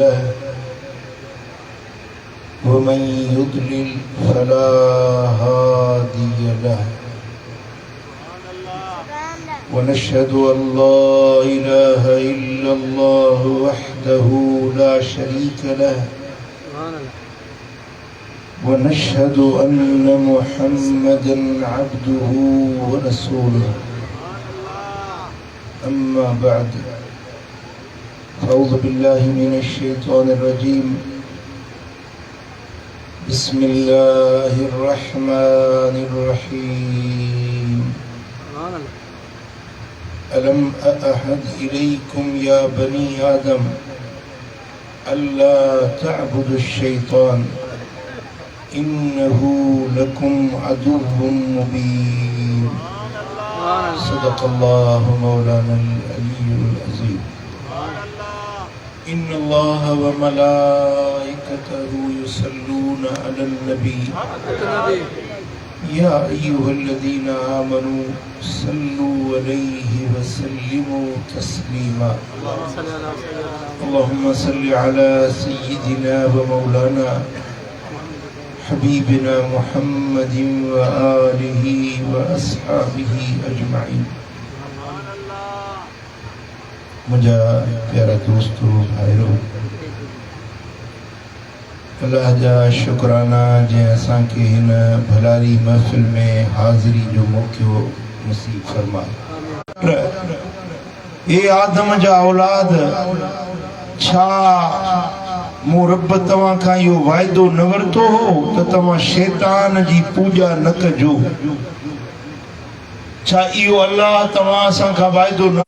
له ومن يضلل فلا هادي له ونشهد أن لا إله إلا الله وحده لا شريك له ونشهد أن محمدا عبده ورسوله أما بعد أعوذ بالله من الشيطان الرجيم بسم الله الرحمن الرحيم ألم أعهد إليكم يا بني آدم ألا تعبدوا الشيطان إنه لكم عدو مبين صدق الله مولانا العلي العظيم إن الله وملائكته يصلون على النبي يا أيها الذين آمنوا صلوا عليه وسلموا تسليما اللهم صل على سيدنا ومولانا حبيبنا محمد وآله وأصحابه أجمعين मुझा प्यारा दोस्तों भाइयों अल्लाह जा शुक्राना जे असां के हिन भलारी महफिल में हाज़िरी जो मौक़ो नसीब फरमाए। ए आदम जा औलाद छा मूं रब तव्हां खां इहो वाइदो न वरितो हो त तव्हां शैतान जी पूॼा न कजो। छा इहो अल्लाह तव्हां असां खां वाइदो न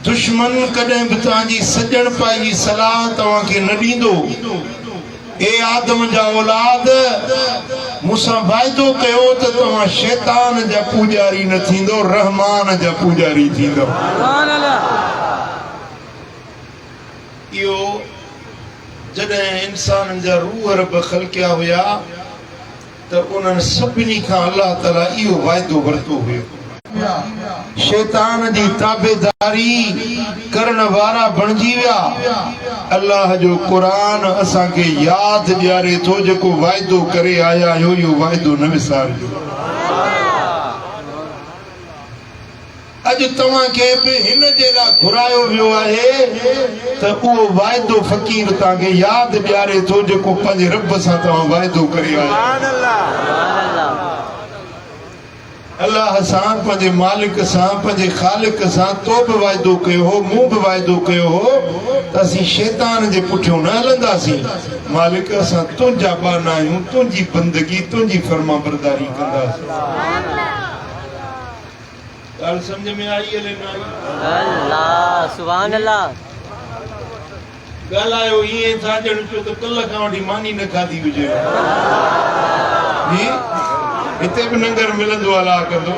दुश्मन कॾहिं बि तव्हांजी सॼण पाई जी सलाह तव्हांखे न ॾींदो। ए आदम जा औलाद मूंसां वाइदो कयो त तव्हां शैतान जा पूॼारी न थींदो, रहमान जा पूॼारी थींदो। इहो जॾहिं इंसाननि जा रूह रब ख़लक़िया हुया त उन्हनि सभिनी खां अल्लाह ताला इहो वाइदो वरितो हुयो। शैतान जी ताबेदारी करण वारा बणजी विया। अल्लाह जो क़ुरान असांखे यादि ॾियारे थो जेको वाइदो करे आया आहियो इहो वाइदो न विसारिजो। अॼु तव्हांखे बि हिन जे लाइ घुरायो वियो आहे त उहो वाइदो फ़क़ीर तव्हांखे यादि ॾियारे थो जेको पंहिंजे रब सां तव्हां वाइदो करे आया। अल्लाह सां पंहिंजे मालिक सां पंहिंजे ख़ालिक सां तो बि वाइदो कयो हो, मूं बि वाइदो कयो हो त असीं शैतान जे पुठियां न हलंदासीं। मालिक असां तुंहिंजा ॿाना आहियूं, तुंहिंजी बंदगी तुंहिंजी फर्मा बरदारी कंदासीं। ॻाल्हि सम्झ में आई हले न आई? अल्लाह सुभान अल्लाह। ॻाल्हायो ईअं था ॼण चयो त कल्ह खां वठी मानी न खाधी हुजे। हिते बि लंगर मिलंदो अला कंदो।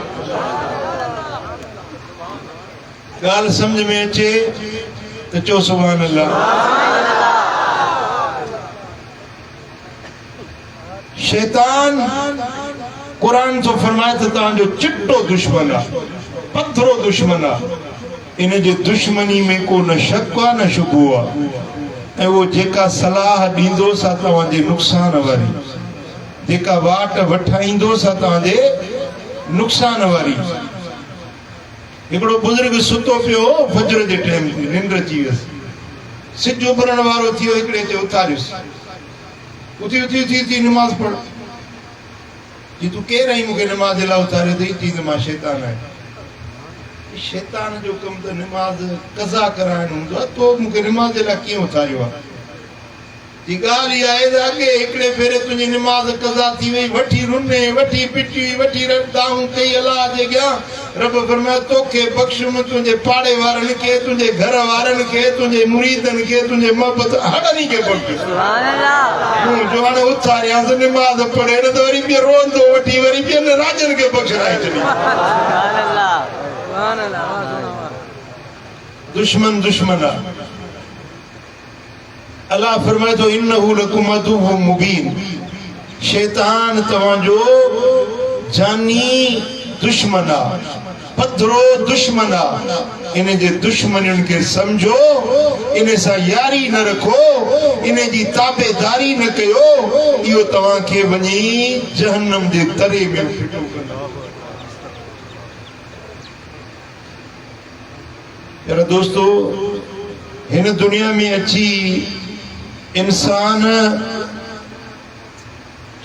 ॻाल्हि सम्झ में अचे त चओ सुभान अल्लाह। शैतान क़ुरान तो फरमाए त तव्हांजो चिट्टो दुश्मन आहे, पथरो दुश्मन आहे। इन जे दुश्मनी में को न शक आहे न शुबो आहे ऐं वो जेका सलाह ॾींदो सा तव्हांजे नुक़सान वारी, जेका वाट वठाईंदो सा तव्हांजे नुक़सान वारी। हिकिड़ो बुज़ुर्ग सुतो पियो फजर जे टाइम ते निंड अची वियसि, सिज उभरण वारो थियो, हिकिड़े ते उथारियुसि, उथी उथी उथी उथी नमाज़ पढ़। जी तूं केरु आहीं मूंखे नमाज़ लाइ उथारियो अथई? चई त मां शैतान आहियां। शैतान जो कमु त नमाज़ क़ज़ा कराइण हूंदो आहे, तो मूंखे नमाज़ लाइ कीअं उथारियो आहे? जी ॻाल्हि इहा आहे त अॻे हिकिड़े भेरे तुंहिंजी नमाज़ क़ज़ा थी वई, वठी रुने, वठी पिटी, वठी दाऊं कई अलाह जे अॻियां। रब फरमाए तोखे बख़्शुमि तुंहिंजे पाड़े वारनि खे, तुंहिंजे घर वारनि खे, तुंहिंजे मुरीदनि खे, तुंहिंजे मोहबत हरनि खे बख़्शुमि। सुभान अल्लाह। तूं जो हाणे उथारियांसि नमाज़ पढ़े न त वरी ॿियो रोंदो वठी वरी ॿियनि राजनि खे बख़्शराए छॾी। सुभान अल्लाह सुभान अल्लाह। दुश्मन दुश्मन आहे। अल्लाह फरमाए तो इन्नहु लकुम अदुव्वुम मुबीन। शैतान तव्हांजो जानी दुश्मन आहे, पथरो दुश्मन आहे। इन जे दुश्मन के समझो, इन सा यारी न रखो, इन जी ताबेदारी न कयो, यो तवा के वनी जहन्नम जे तरे में फिटो कंदो। यार दोस्तों, इन दुनिया में अची इंसान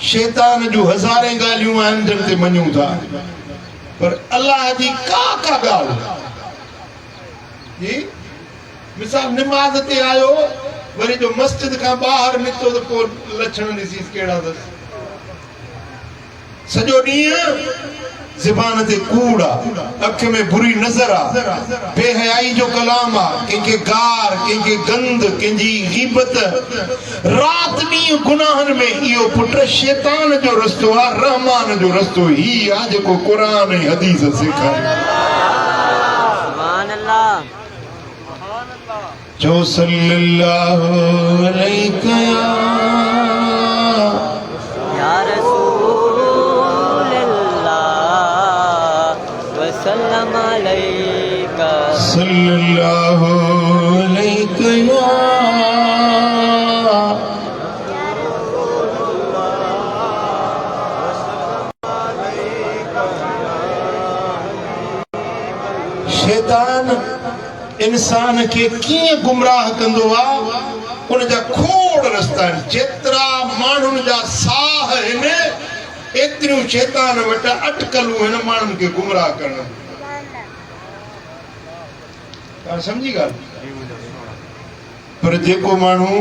शैतान जो हज़ारे गालियों आहिनि जिन ते मञूं था, पर अल्लाह जी का गाल जी। मिसाल नमाज ते आयो, वरी जो मस्जिद का बाहर निकतो तो को लक्षण ॾिसी कहिड़ा अथसि। सॼो ॾींहुं ज़बान ते कूड़ आ, अख में बुरी नज़र आ, बेहयाई जो कलाम आ, कंहिंखे गार, कंहिंखे गंद, कंहिंजी गीबत, रात ॾींहुं गुनाहनि में। इहो पुट शैतान जो रस्तो आ, रहमान जो रस्तो ही आ जेको क़ुरान ऐं हदीस सेखारे। सुभान अल्लाह, जो सल्लल्लाहु अलैहि या रसूल अल्लाह वसल्लम अलैका सल्लल्लाहु अलैहि या शैतान इंसान के किए गुमराह कंदो आ, उन जा खोड़ रस्ता आहिनि। जेतिरा माण्हुनि जा साह आहिनि, एतिरियूं शैतान वटि अटकलूं आहिनि माण्हुनि खे गुमराह करण। तव्हां सम्झी ॻाल्हि? पर जेको माण्हू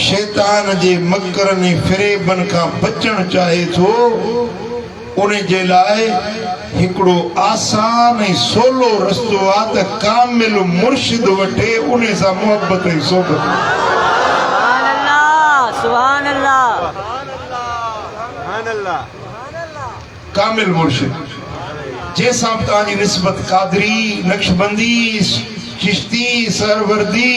शैतान जे मकरनि ऐं फ़रेबनि खां बचणु चाहे थो, उन जे लाइ हिकिड़ो आसान ऐं सोलो रस्तो आहे त कामिल मुर्शिद वठे, उन सां मोहबत ऐं सोबत। सुभान अल्लाह, सुभान अल्लाह, सुभान अल्लाह। कामिल मुर्शिद जैसां तव्हांजी निस्बत कादरी, नक्शबंदी, चिश्ती, सरवर्दी,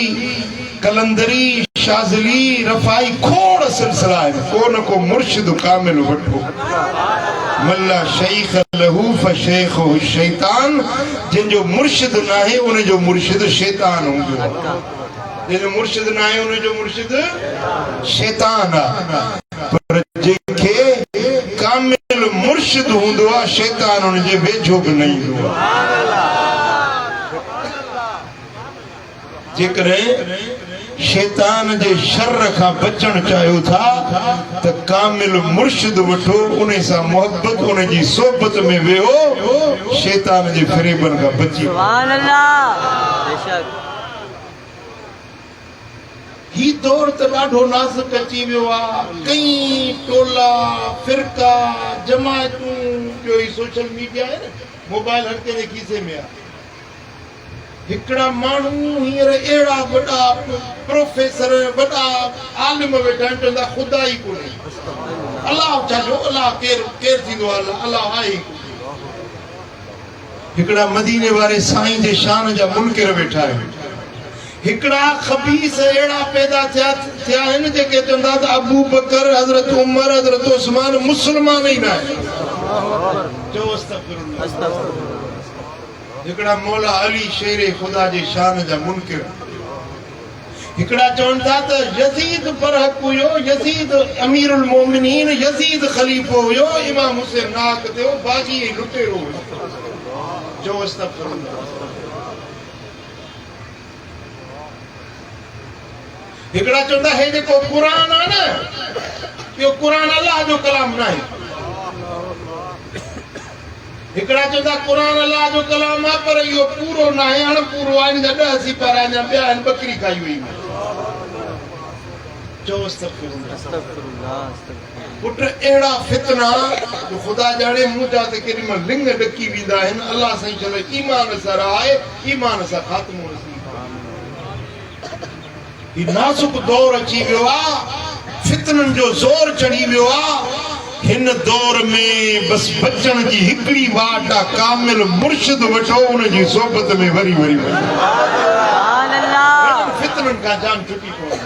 कलंदरी, शाज़ली, रफ़ाई, खोड़ सिलसिला आहिनि। को न को मुर्शिद कामिल वठो। मल्ला शैख लहू फशैखुहु शैतान, जिनजो मुर्शिद न आहे उन जो मुर्शिद शैतान हूंदो आहे। जिनजो मुर्शिद न आहे उन जो मुर्शिद शैतान आहे। पर जेके कामिल मुर्शिद हूंदो आहे, शैतान उन जे वेझो बि न ईंदो आहे। जेकॾहिं शैतान जे शर खां बचण चाहियो था त कामिल मुर्शिद वठो, उन सां मोहब्बत, उन जी सोबत में वेहो, शैतान जे फ़रेबनि खां बची। सुभान अल्लाह। बेशक ही दौर त ॾाढो नाज़ुक अची वियो आहे। कई टोला, फ़िरका, जमायतूं, जो ही सोशल मीडिया आहे न, मोबाइल हर कंहिंजे खीसे में आहे। हिकिड़ा माण्हू हींअर अहिड़ा वॾा प्रोफेसर, वॾा आलिम वेठा आहिनि, चवंदा ख़ुदा ई कोन्हे। अलाह छाजो, अलाह केरु थींदो आहे? अलाह आहे ई कोन्हे। हिकिड़ा मदीने वारे साईं जे शान जा मुनकिर वेठा आहिनि। हिकिड़ा ख़बीस अहिड़ा पैदा थिया आहिनि जेके चवंदा त अबू बकर, हज़रत उमर, हज़रत उस्मान मुस्लमान ई न आहिनि। चओ अस्तग़फिरुल्लाह। हिकिड़ा मौला अली शेर ख़ुदा जे शान जा मुनकिर। हिकिड़ा चवनि था त यज़ीद बरहक हुयो, यज़ीद अमीरुल मोमिनीन, यज़ीद ख़लीफ़ो हुयो, इमाम हुसैन नाक ते हो, बाग़ी ऐं लुटेरो हुयो। जो अस्तग़फिरुल्लाह। हिकिड़ा चवंदा हे जेको क़ुर आहे न, इहो क़ुर अल्लाह जो कलाम न आहे। हिकिड़ा चवंदा क़ुर अल्लाह जो कलाम आहे, पर इहो पूरो न आहे। हाणे पूरो आहे, हिन जा 10 सिपारा अञा ॿिया आहिनि, बकरी खाई हुई। चओ अस्तग़फिरुल्लाह। पुट अहिड़ा फितना जो ख़ुदा ॼाणे, मूं जा त केॾी महिल लिंग ॾकी वेंदा आहिनि। अल्लाह साईं चलो ईमान सां आहे, ईमान सां ख़ात्मो नसीब। ही नाज़ुक दौर अची वियो आहे, फितननि जो ज़ोर चढ़ी वियो आहे। हिन दौर में बस बचण जी हिकिड़ी वाट आहे, कामिल मुर्शिद वठो, उन जी सोबत में वरी वरी वञो। सुभान अल्लाह। फितननि खां जान छुटी पवंदी।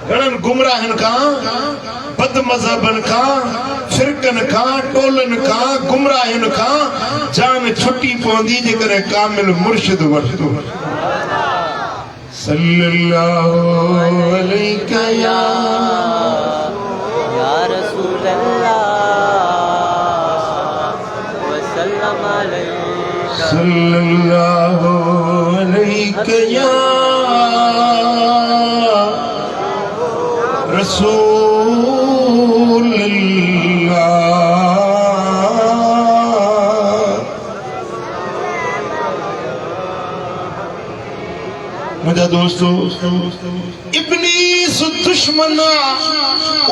घणनि गुमराहन खां बद मज़हबन खां फिरकन खां टोलन खां गुमराहन खां जान छुटी पवंदी जेकॾहिं कामिल मुर्शिद वठंदो सल्लल्लाहु अलैका या रसूल अल्लाह वसल्लम अलैका सल्लल्लाहु अलैका या रसूल मुझा दोस्तों इब्लीस दुश्मन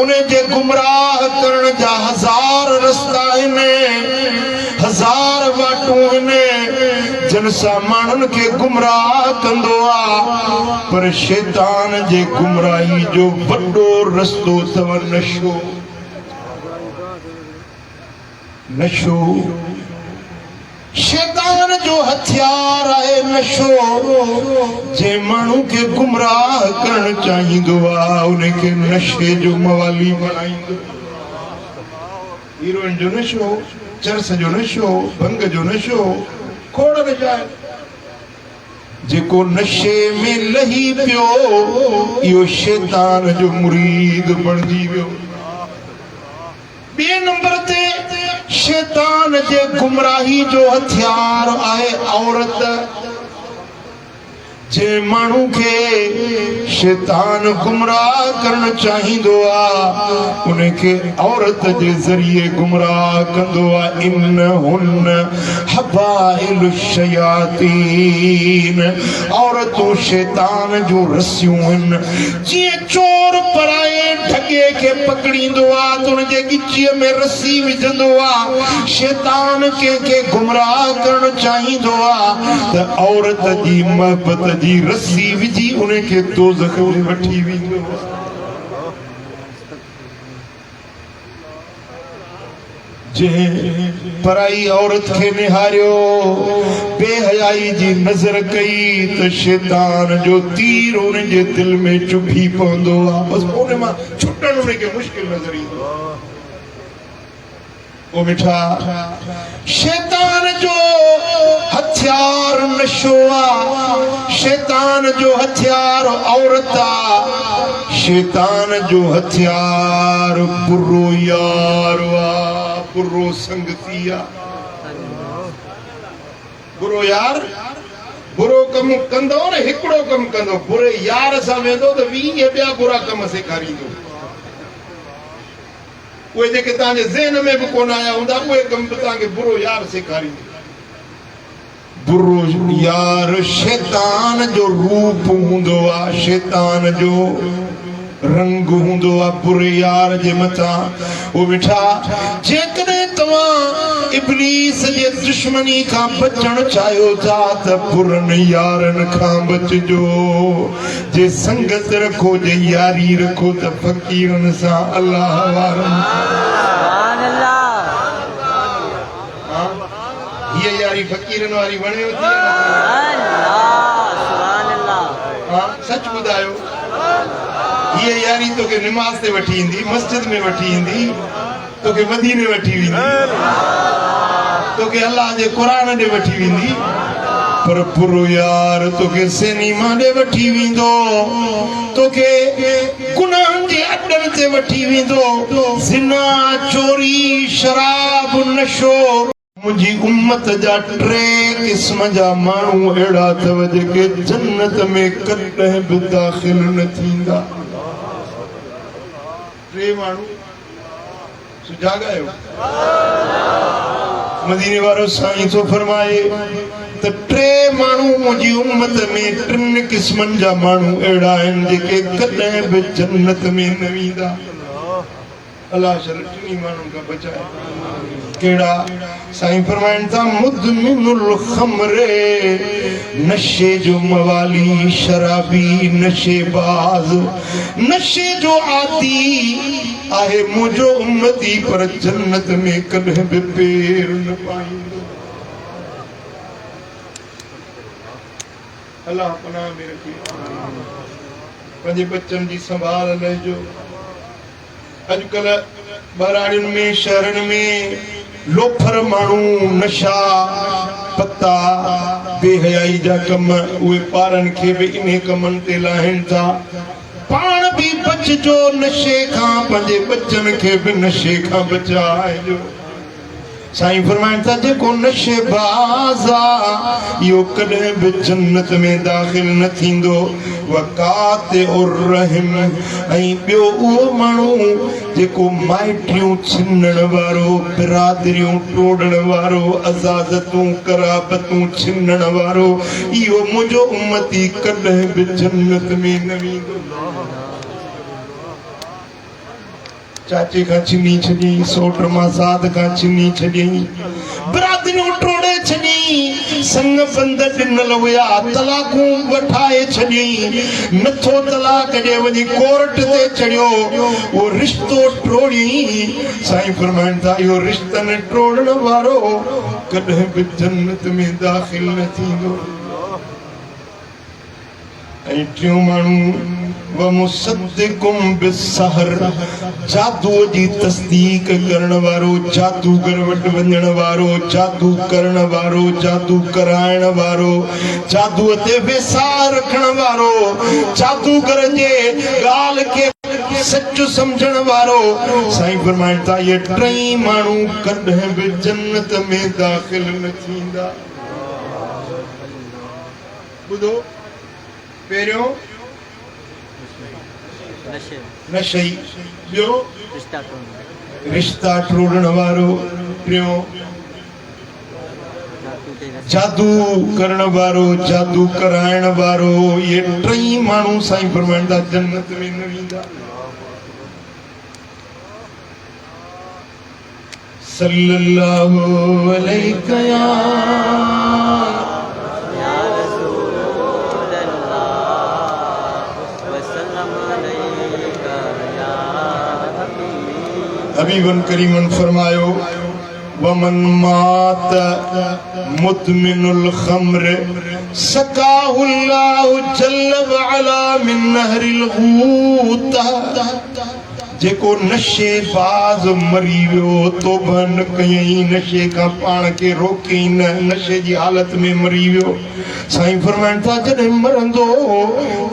उन्हें जे गुमराह करण जा हजार रस्ता आहिनि हजार वाटूं आहिनि जिन सां माण्हुनि खे गुमराह कंदो आहे पर शैतान जे गुमराही जो वॾो रस्तो अथव नशो नशो शैतान जो हथियार आहे नशो जे माण्हू खे गुमराह करण चाहींदो आहे उनखे नशे जो मवाली बणाईंदो हीरोइन जो नशो चरस जो नशो भंग जो नशो खोड़ जाए जेको नशे में लही पियो इहो शैतान जो मुरीद बणजी वियो ॿिए नंबर ते शैतान जे गुमराही जो हथियार आहे औरत जे माण्हू खे शैतान गुमराह करण चाहींदो आहे उनखे औरत जे ज़रिए गुमराह कंदो आहे इन्नहुन हबाइलु शयातीन औरतूं शैतान जूं रस्सियूं आहिनि जीअं चोर पराए ठगे खे पकड़ींदो आहे त उनजे गिचीअ में रस्सी विझंदो आहे शैतान कंहिंखे गुमराह करण चाहींदो आहे त औरत जी मोहबत जी रस्सी विझी उनखे दोज़ख में वठी वेंदो जंहिं पराई औरत खे निहारियो बेहयाई जी नज़र कई त शैतान जो तीर उनजे दिल में चुभी पवंदो आहे बसि उन मां छुटण उनखे मुश्किल नज़र ईंदो ओ मिठा शैतान जो हथियार नशो आहे शैतान जो हथियार औरत आहे शैतान जो हथियार बुरो यार आहे बुरो संगती आहे बुरो यार बुरो कम कंदो न हिकिड़ो कम कंदो बुरे यार सां वेंदो त 20 ॿिया बुरा कम सेखारींदो उहे जेके तव्हांजे ज़हन में बि कोन आया हूंदा उहे कम बि तव्हांखे बुरो यार सेखारींदो बुरो यार शैतान जो रूप हूंदो आहे शैतान जो रंग हूंदो आहे बुरे यार जे मथां ओ मिठा जेकॾहिं तव्हां इब्लीस जे दुश्मनी खां बचण चाहियो था त बुरनि यारनि खां बचिजो जे संगत रखो जे यारी रखो त फ़क़ीरनि सां अल्लाह वारनि हीअ यारी फ़क़ीरनि वारी वणेव थी सच ॿुधायो हीअ यारी तोखे निमाज़ ते वठी ईंदी मस्जिद में वठी ईंदी तोखे मदीने वठी वेंदी तोखे अल्लाह जे क़ुर ॾे वठी वेंदी पर बुरो यार तोखे सिनेमा ॾे वठी वेंदो तोखे गुनाहनि जे अॾनि ते वठी वेंदो ज़िना चोरी शराब नशो मुंहिंजी उम्मत जा 3 क़िस्म जा माण्हू अहिड़ा अथव जेके जन्नत में कॾहिं बि दाख़िल न थींदा 3 माण्हू सुजाॻायो मदीने वारो साईं थो फरमाए त 3 माण्हू मुंहिंजी उम्मत में 3 क़िस्मनि जा माण्हू अहिड़ा आहिनि जेके कॾहिं बि जन्नत में न वेंदा अल्लाह शर 3 माण्हुनि खां बचाए कहिड़ा साईं फरमाइनि था मुदमिनुल खमरे नशे जो मवाली शराबी नशेबाज नशे जो आदी आहे मुंहिंजो उम्मती पर जन्नत में कॾहिं बि पेर न पाईंदो अल्लाह पनाह में रखे पंहिंजे बच्चन जी संभाल लहिजो। अॼुकल्ह ॿाराड़ियुनि में शहरनि में लोफर माण्हू नशा पत्ता बेहयाई जा कम उहे ॿारनि खे बि इन कमनि ते लाहिनि था। पाण बि बचिजो नशे खां, पंहिंजे बच्चनि खे बि नशे खां बचाइजो। साईं फरमाइनि था जेको नशेबाज़ आहे इहो कॾहिं बि जन्नत में दाख़िल न थींदो। वकाते उर रहम ऐं ॿियो उहो माण्हू जेको माइटियूं छिनण वारो, बिरादरियूं टोड़ण वारो, अज़ाज़तूं कराबतूं छिनण वारो, इहो मुंहिंजो उम्मती कॾहिं बि जन्नत में न वेंदो। चाचे खां छिनी छॾी, सौट मां साध खां छिनी छॾी, बिरादरियूं टोड़े छॾी, संग बंद ॾिनल हुया तलाकूं वठाए छॾी, नथो तलाक ॾे वञी कोर्ट ते चढ़ियो, उहो रिश्तो टोड़ी। साईं फरमाइनि था इहो रिश्तनि टोड़ण वारो कॾहिं बि जन्नत में दाख़िल न थींदो। ऐं टियों माण्हू वमुसद्दिकुम बिस्सहर, जादूअ जी तस्दीक करण वारो, जादूगर वटि वञण वारो, जादू करण वारो, जादू कराइण वारो, जादूअ ते वेसार रखण वारो, जादूगर जे ॻाल्हि खे सच समझण वारो। साईं फरमाइनि था इहे टई माण्हू कॾहिं बि जन्नत में दाख़िल न थींदा। ॿुधो, पहिरियों नशई, ॿियो रिश्ता टोड़ण वारो, टियों जादू करण वारो, जादू कराइण वारो। ये टई माण्हू साईं फरमाइनि था जन्नत में न वेंदा। सल्लल्लाहु अलैहि हबीबन करीमन फरमायो वमन मात मुदमिनुल खम्र सकाहुल्लाहु जल्ल व अला मिन नहरिल गूत। जेको नशेबाज मरी वियो, तौबा न कयई, नशे खां पाण खे रोकई न, नशे जी हालत में मरी वियो, साईं फरमाइनि था जॾहिं मरंदो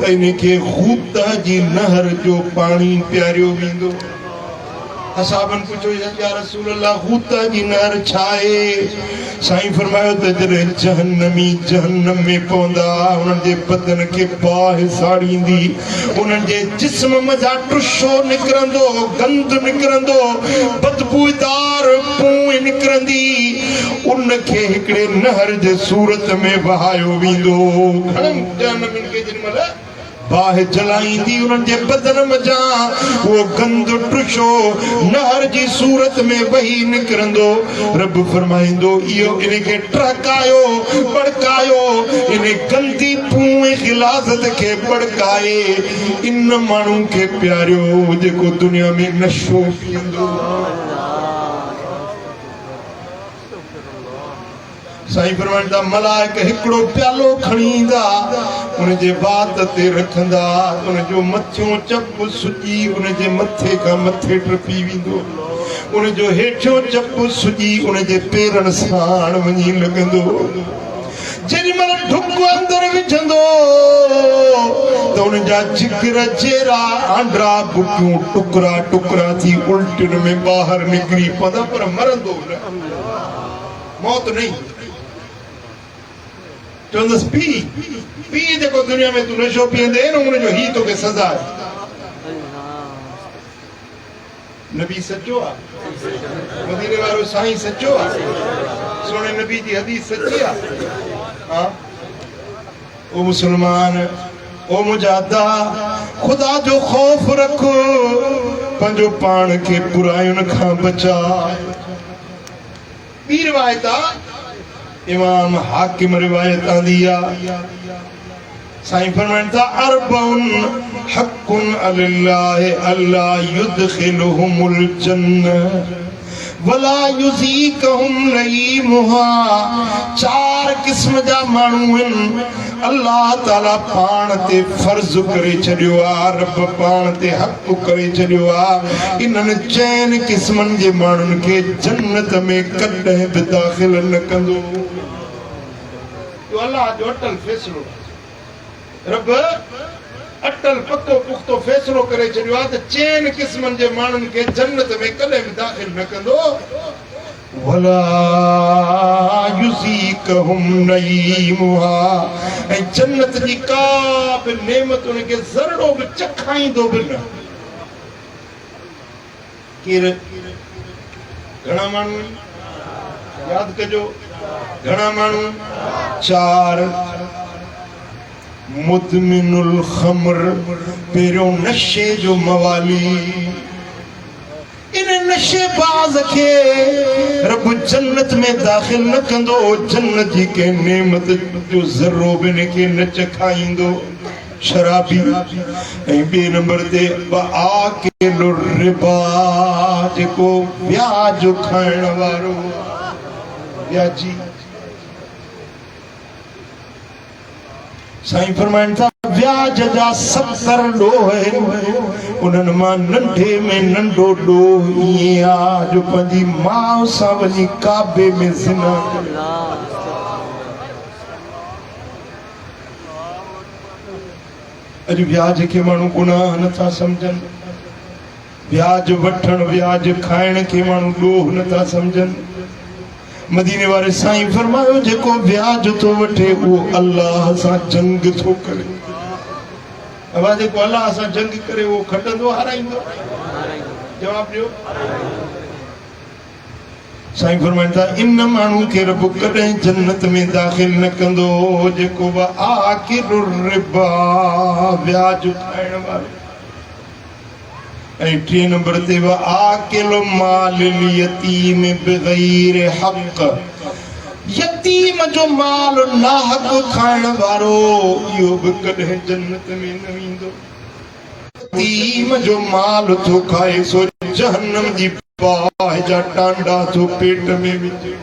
त इनखे गूत जी नहर जो पाणी पियारियो वेंदो। असहाबन पुछो या रसूल अल्लाह गूत जी नहर छा आहे? साईं फरमायो त जॾहिं जहन्नमी जहन्नम में पवंदा, उन्हनि जे बदन खे बाहि साड़ींदी, उन्हनि जे जिस्म मज़ा टुशो निकिरंदो, गंद निकिरंदो, बदबूदार पूं निकिरंदी, उनखे हिकिड़े नहर जे सूरत में वहायो वेंदो। घणनि जहन्नमियुनि खे जेॾीमहिल बाहि जलाईंदी, उन्हनि जे बदन मज़ा उहो गंद टुशो नहर जी सूरत में वही निकिरंदो। रब फरमाईंदो इहो इनखे टहकायो, भड़कायो, इन गंदी पूं गिलाज़त खे भड़काए इन माण्हू खे प्यारियो जेको दुनिया में नशो पींदो। साईं फरमाइनि था मलाइक हिकिड़ो प्यालो खणी ईंदा, उनजे वात ते रखंदा, उनजो मथियों चप सुॼी उनजे मथे खां मथे टपी वेंदो, उनजो हेठियों चप सुॼी उनजे पेरनि साण वञी लॻंदो। जेॾीमहिल ढुक अंदरि विझंदो त उनजा जिगर चेरा आंड्रा बुटियूं टुकड़ा टुकड़ा थी उल्टियुनि में ॿाहिरि निकिरी पवंदा, पर मरंदो न, मौत नहीं। चवंदसि पी जेको दुनिया में तूं नशो पीअंदे न उनजो ही तोखे सज़ा आहे। नबी सचो आहे, मदीने वारो साईं सचो आहे, सोने नबी जी हदीस सची आहे। हाँ ओ मुसलमान, ओ मुजाहिदा, खुदा जो खौफ रख, पंहिंजो पाण खे बुरायुनि खां बचा। ॿी रिवायत आहे, इमाम हाकिम रिवायत आंदी आहे, साईं फरमाइनि था अरबउन हक़्क़ुन अलल्लाह अल्ला युदखिलहुमुल जन्नह वला युज़ीकहुम नईमुहा। चार किस्म जा माण्हू आहिनि अल्लाह ताला पाण ते फर्ज़ करे छॾियो आहे, रब पाण ते हक़ करे छॾियो आहे। इन्हनि चइनि क़िस्मनि जे माण्हुनि खे जन्नत में कॾहिं बि दाख़िल न कंदो। अल्लाह जो अटल फ़ैसिलो, रब अटल पक्को पुख्तो फ़ैसिलो करे छॾियो आहे त चइनि क़िस्मनि जे माण्हुनि खे जन्नत में कॾहिं बि दाख़िल न कंदो। वला युज़ीकहुम नईमुहा। ऐं जन्नत जी का बि नेमत उनखे ज़रड़ो बि चखाईंदो बि न। केरु घणा माण्हू यादि कजो, घणा माण्हू? चार। मुदमिनुल खम्र, पहिरियों नशे जो मवाली। इन नशेबाज़ खे रब जन्नत में दाख़िल न कंदो, जन्नत जी के नेमत जो ज़र्रो बि इनखे न चखाईंदो। शराबी। ऐं ॿिए नंबर ते आकिलुर रिबा, जेको ब्याज खाइण वारो, ब्याजी। साईं फरमाइनि था ब्याज जा 70 ॾोह आहिनि, उन्हनि मां नंढे में नंढो ॾोह ईअं आहे जो पंहिंजी माउ सां वञी काबे में ज़िना करे। अॼु ब्याज खे माण्हू गुनाह नथा सम्झनि, ब्याज वठण ब्याज खाइण खे माण्हू ॾोह नथा सम्झनि। मदीने वारे साईं फरमायो जेको ब्याज तो वठे वो अल्लाह सां जंग थो करे। अब जेको अल्लाह सां जंग करे वो खटंदो हाराईंदो? जवाब ॾियो। साईं फरमाइनि था इन माण्हू खे रब कॾहिं जन्नत में दाख़िल न कंदो जेको आकिलुर रिबा, ब्याज खाइण वारो। ऐं 3 नंबर ते आकिल मालिल यतीम बिग़ैर हक़, यतीम जो माल नाहक खाइण वारो इहो बि कॾहिं जन्नत में न वेंदो। यतीम जो माल थो खाए सो जहन्नम जी बाह जा टांडा थो पेट में विझे।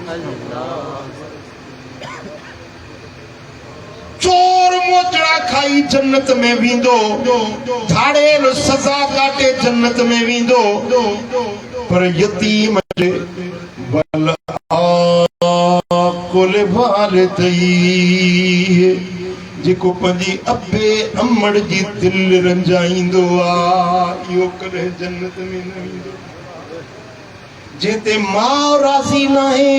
चोर मोचड़ा खाई जन्नत में वेंदो, थाड़ेल सज़ा काटे जन्नत में वेंदो, पर यतीम जे बल आकुल वालिदैहि, जेको पंहिंजी अबे अमड़ जी दिल रंजाईंदो आहे इहो कॾहिं जन्नत में न वेंदो। जंहिंते माउ राज़ी नाहे,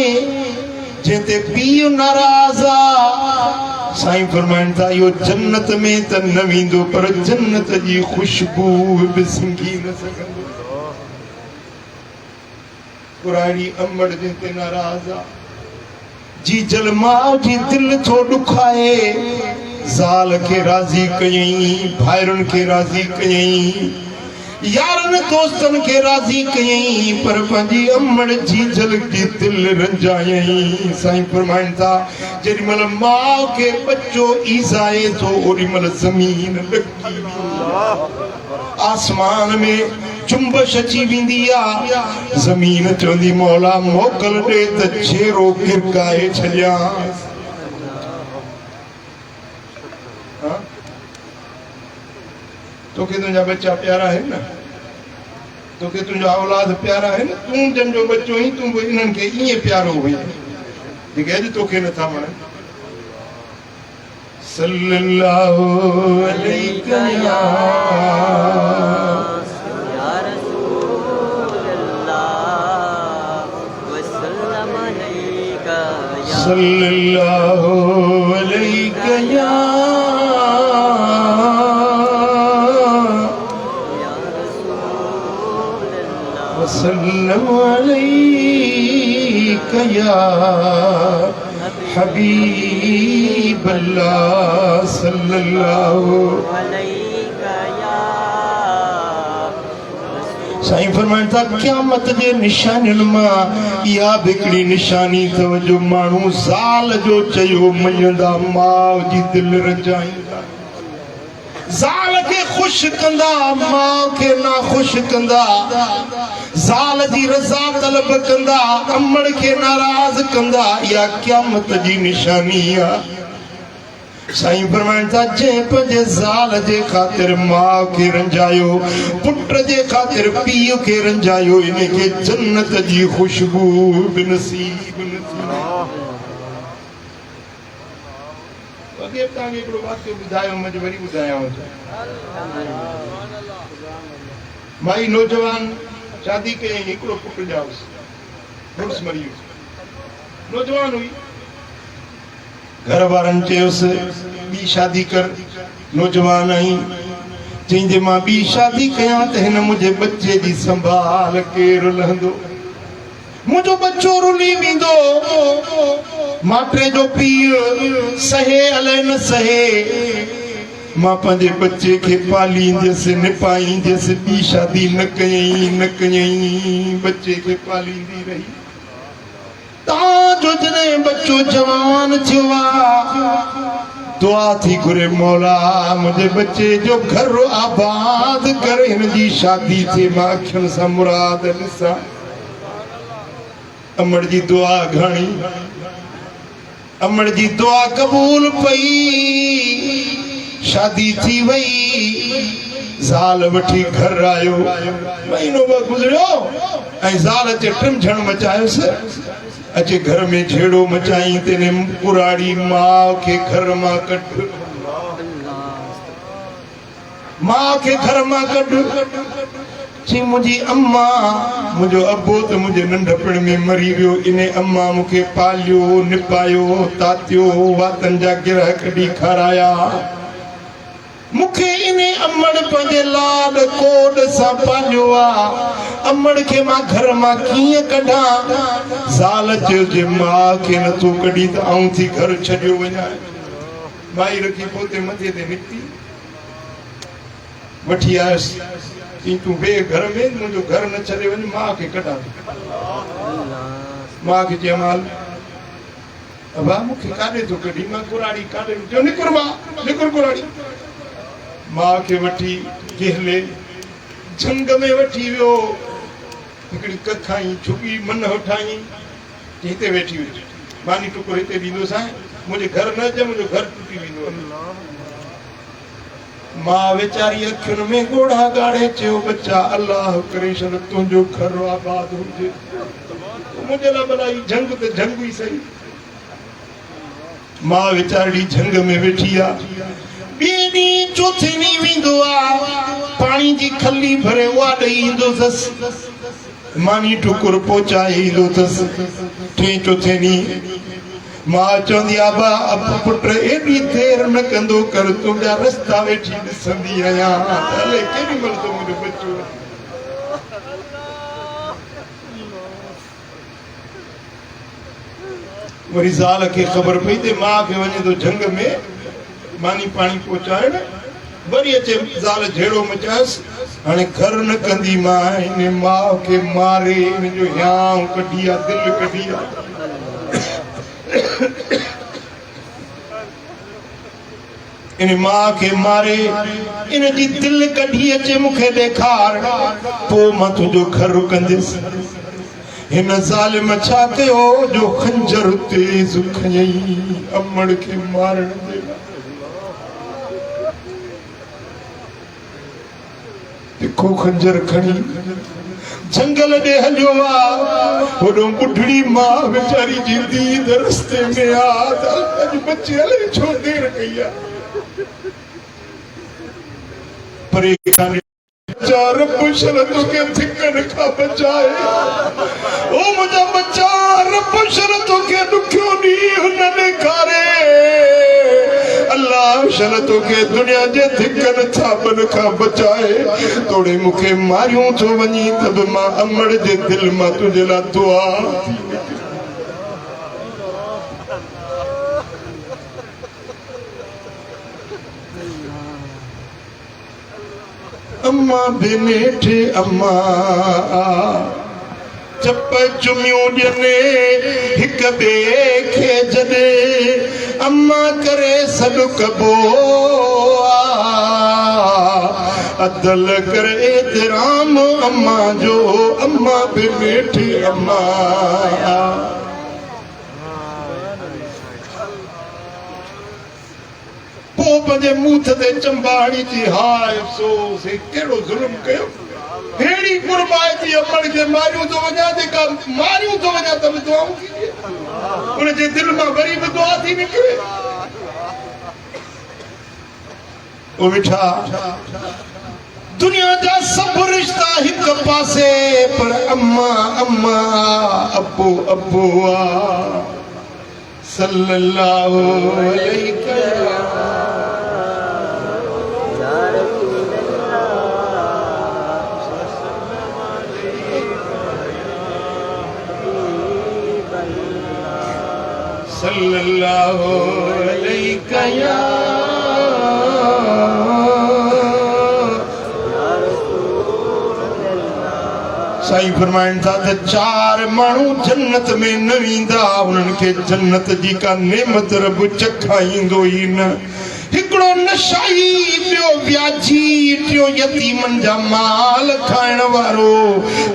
जंहिंते पीउ नाराज़ आहे, साईं फरमाइनि था इहो जन्नत में त न वेंदो पर जन्नत जी ख़ुशबू बि सिंघी न सघंदो। पुराणी अमड़ जंहिंते नाराज़ आहे, जी जल माउ जी दिल थो ॾुखाए, ज़ाल खे राज़ी कयईं, भाइरुनि खे राज़ी कयईं, यारनि दोस्तनि खे राज़ी कयईं, पर पंहिंजी अमड़ जी जल जी दिल रंजायईं। साईं फरमाइनि था जेॾी महिल माउ खे बच्चो ईज़ाए थो ओॾी महिल ज़मीन ॾकी, आसमान में चुंबश अची वेंदी आहे, ज़मीन चवंदी मौला मोकल ॾे त छेरो गिरकाए छॾियांसि। तोखे तुंहिंजा बच्चा प्यारा है न, तोखे तुंहिंजा औलाद प्यारा है न, तूं जंहिंजो बच्चो ही तूं बि इन्हनि खे ईअं प्यारो हुई जेके अॼु तोखे नथा वणनि। सल्लल्लाहु अलैका या सल्लल्लाहु अलैका या वसल्लम अलैका या हबीब अल्लाह सल्लल्लाहु अलैका या। साईं फरमाइनि था क़यामत जे निशानियुनि मां इहा बि हिकिड़ी निशानी अथव जो माण्हू ज़ाल जो चयो मञंदा, माउ जी दिलि रंजाईंदा। ज़ाल के खुश कंदा मां के ना खुश कंदा ज़ाल जी रज़ा तलब कंदा अमड़ के नाराज कंदा या क़यामत जी निशानी आ साईं फरमाइनि था जंहिं पंहिंजे ज़ाल जे ख़ातिर माउ खे रंजायो पुट जे ख़ातिर पीउ खे रंजायो इन खे जन्नत जी ख़ुशबू बि नसीब न थी। अॻे तव्हांखे हिकिड़ो वाक़ियो ॿुधायो मुंहिंजो वरी ॿुधायांव थो। माई नौजवान शादी कयईं हिकिड़ो पुटु ॼाओसि मुड़ुसु मरी वियुसि नौजवान हुई घर वारनि चयोसि ॿी शादी कर नौजवान आई चईं मां ॿी शादी कयां त हिन मुंहिंजे बच्चे जी संभाल केरु लहंदो मुझो बच्चो रुली वेंदो माटे जो पीउ सहे अलाए न सहे मां पंहिंजे बच्चे खे पालींदसि निपाईंदसि ॿी शादी न कयईं बच्चे खे पालींदी रही ताजो जॾहिं बच्चो जवान थियो आहे दुआ थी घुरे मौला मुंहिंजे बच्चे जो घर आबाद कर हिन जी शादी थिए मां अखियुनि सां मुराद ॾिसां अमड़ जी दुआ घणी अमड़ जी दुआ कबूल पई शादी थी वई ज़ाल वठी घर आयो महीनो ॿ गुज़रियो ऐं ज़ाल चे टिमझण मचायोसि अचे घर में झेड़ो मचाई तेने कुराड़ी मां के घर मां कढ मां के घर मां कढ ची मुझी अम्मा मुझो अबो तो मुझे नंढपण में मरी वियो इने अम्मा मुखे पालियो निपायो तातियो वातन जा गिरह कढी खाराया मुखे इने अमड़ पंहिंजे लाड कोड सां पालियो आ अमड़ के मां घर मां कीअं कढां ज़ाल चयो जे मां खे नथो कढी त आऊं थी घर छॾियो वञा माई रखी पोते मथे ते निकिती वठी आयसि तूं बे घर में मुझो घर न छॾे वञ मां खे कढां मां खे चयोमांल अबा मुखे काॾे थो कढी मां कुराड़ी काॾे चयो निकुर मां निकुर कुराड़ी मां खे वठी गेहले झंग में वठी वियो हिकिड़ी कखाई छुगी मन उठाई हिते वेठी हुई मानी टुकुर हिते ॾींदो साईं मुंहिंजे घर न अचे मुंहिंजो घर टुटी वेंदो मां वेचारी अखियुनि में ॻोढ़ा ॻाड़े चयो बच्चा अल्लाह करे छॾ तुंहिंजो घर आबाद हुजे मुंहिंजे लाइ भला ही झंग त झंग ई सही मां वेचारी झंग में वेठी आहे ॿिए ॾींहुं चौथे ॾींहुं वेंदो आहे पाणी जी खली भरे उहा ॾेई ईंदो अथसि मानी टुकुर पहुचाए ईंदो अथसि टे चौथे ॾींहुं मां चवंदी आबा अब पुट एॾी देर न कंदो कर तुंहिंजा रस्ता वेठी ॾिसंदी आहियां हले केॾी महिल तो मुंहिंजो बच्चो वरी ज़ाल खे ख़बर पई ते मां खे वञे थो झंग में मानी पाणी पहुचाइण वरी अचे ज़ाल झेड़ो मचायसि हाणे घर न कंदी मां इन माउ खे मारे इन जो हियांव कढी आहे दिलि कढी आहे इन मां खे मारे इन जी दिलि कढी अचे मूंखे ॾेखार पोइ मां तुंहिंजो घर कंदसि हिन ज़ालिम छा कयो जो खंजर तेज़ खयईं अमड़ खे मारण जे तिखो खंजर खणी जंगल ॾे हलियो आहे होॾो ॿुढड़ी मां वीचारी जी दीद रस्ते में आहे अॼु बचे हले छो देर कई आहे परे काने रब शरत के थिकन खां बचाए ओ मुंहिंजा बच्चा रब शरत के ॾुखियो ॾींहुं न ॾेखारे अल्लाह शरत के दुनिया जे थिकन थापन खां बचाए तोड़े मूंखे मारियूं थो वञी त बि मां अमड़ जे दिलि मां तुंहिंजे लाइ दुआ अम्मा बेनेठे अम्मा चप चुमियूं ॾियने हिक ॿिए खे जॾे अम्मा करे सॾु कबो अदल कर एहतराम अम्मा जो अम्मा पे बैठी अम्मा पंजे मूथ ते चंबाड़ी थी हाय अफसोस केड़ो जुल्म कयो हेड़ी कुर्बाई थी अमर के मारियो तो वजा दे का मारियो तो वजा तब दुआऊं की उन जे दिल में गरीब दुआ थी निकले ओ बिठा दुनिया जा सब रिश्ता हिक पासे पर अम्मा अम्मा अब्बू अब्बू सल्लल्लाहु अलैहि सल्लल्लाहु अलैहि साईं फरमाइनि था त चार माण्हू जन्नत में न वेंदा उन्हनि खे जन्नत जी का नेमत रब चखाईंदो ई न हिकिड़ो नशाई ॿियो व्याजी टियों यतीमनि जा माल खाइण वारो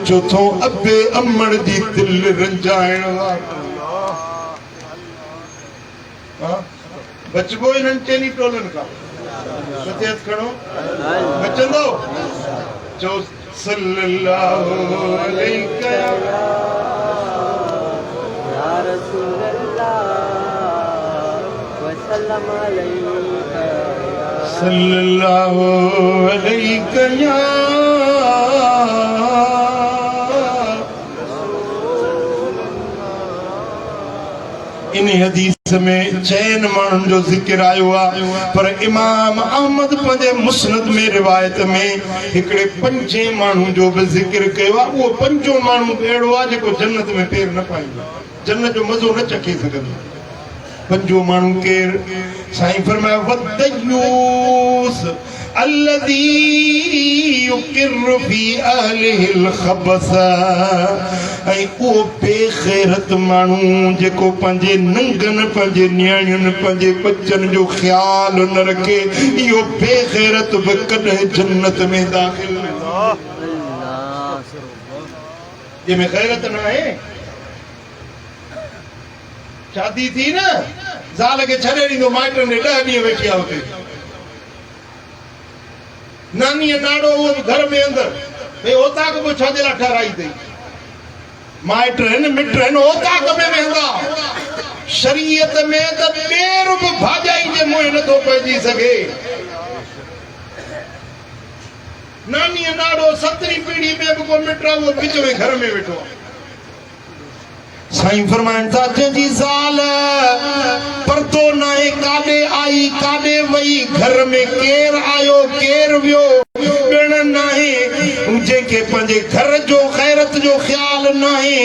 चोथों अबे अमड़ जी दिल रंजाइण वारो बचबो इन्हनि चइनी टोलनि खां मथे हथ खणो बचंदो चओ सल्लल्लाहु अलैहि या रसूल अल्लाह वसल्लम अलैका सल्लल्लाहु अलैहि या इन हदीस में चैन माण्हुनि जो ज़िक्र आयो आहे पर इमाम अहमद पंहिंजे मुस्नद में रिवायत में हिकिड़े पंजे माण्हू जो बि ज़िक्र कयो आहे उहो पंजो माण्हू अहिड़ो आहे जेको जन्नत में पेर न पाईंदो जन्नत जो मज़ो न चखे सघंदो पंजो माण्हू केरु साईं फरमायो वद्दयूस الذي يقر في اهله الخبث اي او बेग़ैरत माण्हू जेको पंहिंजे नंगनि पंहिंजे नियाणियुनि पंहिंजे बचन जो ख्याल न रखे इहो बेग़ैरत बि कॾहिं जन्नत में दाख़िल न जंहिंमें ग़ैरत न आहे शादी थी न ज़ाल खे छॾे ॾींदो माइटनि ॾे 10 ॾींहं वेठी आहे हुते नानी नाड़ो वो घर में अंदर भई ओताक को छा जे ला ठहराई थई माइट न मिट न ओताक में वेंदा शरीयत में त ॿेर बि भाॼाई जे मुंहुं नथो पइजी सघे नानी नाड़ो 7वीं पीढ़ी में बि को मिट वो विच में घर में वेठो साईं फरमाइनि था जंहिंजी ज़ाल परदो नाहे काॾे आई काॾे वई घर में केरु आयो केरु वियो ॼण नाहे जंहिंखे पंहिंजे घर जो ग़ैरत जो ख़्याल नाहे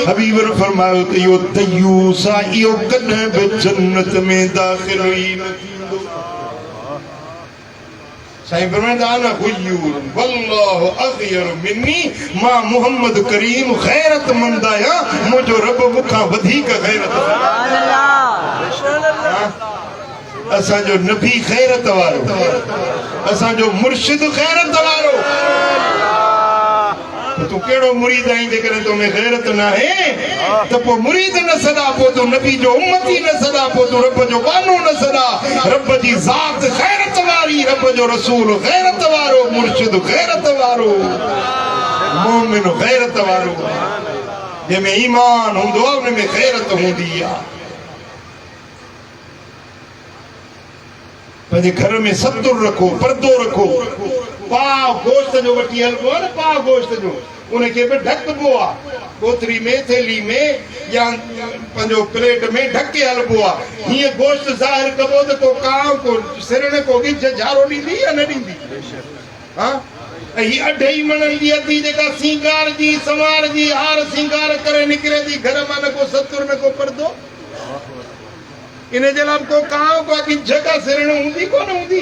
हबीब फरमायो त इहो दयूस आहे इहो कॾहिं बि जन्नत में दाख़िल ई न थींदो साईं फरमाइनि था अना गुयूर वल्लाहु अग़यर मिन्नी मां मोहम्मद करीम ग़ैरतमंद आहियां मुंहिंजो रब मूंखां वधीक ग़ैरतमंद असांजो नबी ग़ैरत वारो असांजो मुर्शिद ग़ैरत वारो तू केड़ो मुरीद आई जेकॾहिं तो में ग़ैरत न आहे त पोइ मुरीद न सदा पोइ तू नबी जो उम्मती न सदा पोइ तू रब जो बानो न सदा रब जी ज़ात ग़ैरत वारी रब जो रसूल ग़ैरत वारो मुर्शिद ग़ैरत वारो मोमिन ग़ैरत वारो जंहिंमें ईमान हूंदो आहे उन में ग़ैरत हूंदी आहे पंहिंजे घर में सतुर रखो पर्दो रखो पाव गोश्त जो वठी हलबो आहे न पाव गोश्त जो उनखे बि ढकबो आहे कोतरी में थैली में या पंहिंजो प्लेट में ढके हलबो आहे हीअं गोश्त ज़ाहिर कबो त को कांव को सिरण को गिज झारो ॾींदी या न ॾींदी हा ऐं हीअ अढाई मणनि जी अधी जेका सींगार जी संवार जी हार सींगार करे निकिरे थी घर मां न को सतुर न को पर्दो इन जे लाइ को कांव को गिज का सिरण हूंदी कोन हूंदी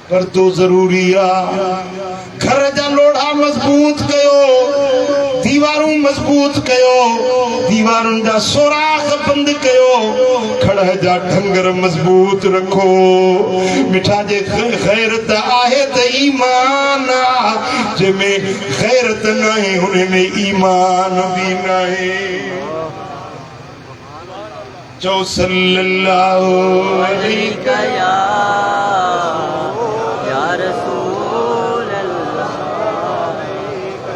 पर्दो ज़रूरी आहे घर जा लोढ़ा मज़बूत कयो दीवारूं मजबूत कयो, दीवारुनि जा सोराख बंद कयो, खड़ जा ढंगर मजबूत रखो। मिठा जे गैरत आहे त ईमान आ, जंहिंमें गैरत नाहे हुन में ईमान भी नाहे। चो सल्लल्लाहु अलैहि या रसूल अल्लाह